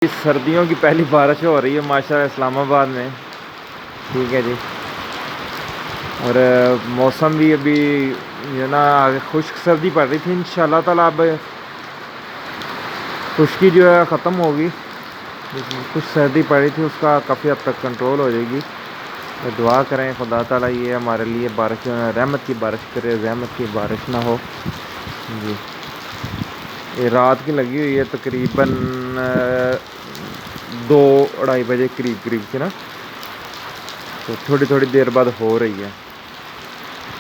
सर्दियों की पहली बारिश हो रही है माशाल्लाह इस्लामाबाद में। ठीक है जी। और मौसम भी अभी जो ना खुश्क सर्दी पड़ रही थी, इंशाल्लाह ताला अब खुश्की जो है ख़त्म होगी। कुछ सर्दी पड़ी थी उसका काफ़ी हद तक कंट्रोल हो जाएगी। तो दुआ करें खुदा ताला ये हमारे लिए बारिश रहमत की बारिश करे, रहमत की बारिश ना हो जी। ये रात की लगी हुई है तकरीबन 2-2:30 बजे करीब से ना, तो थोड़ी थोड़ी देर बाद हो रही है।